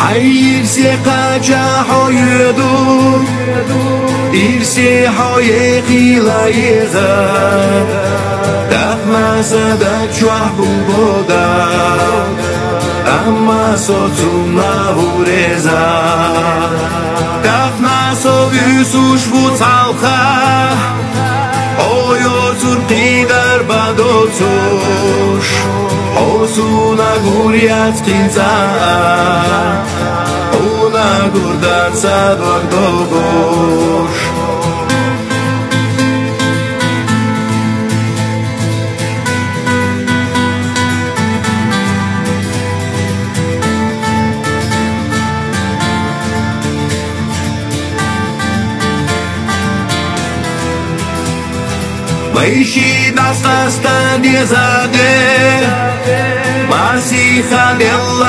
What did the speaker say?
عيرسي قاجا حيدو إرسي حيقي لا يغا تخما سدك شوح بودا أما صوتنا ورزا تخما سويسوش بوتالخا Oyozur qidar badotush Osuna guriat kinza Una gurdan sadok dogosh Мыши нас не заде, Масиха Белла.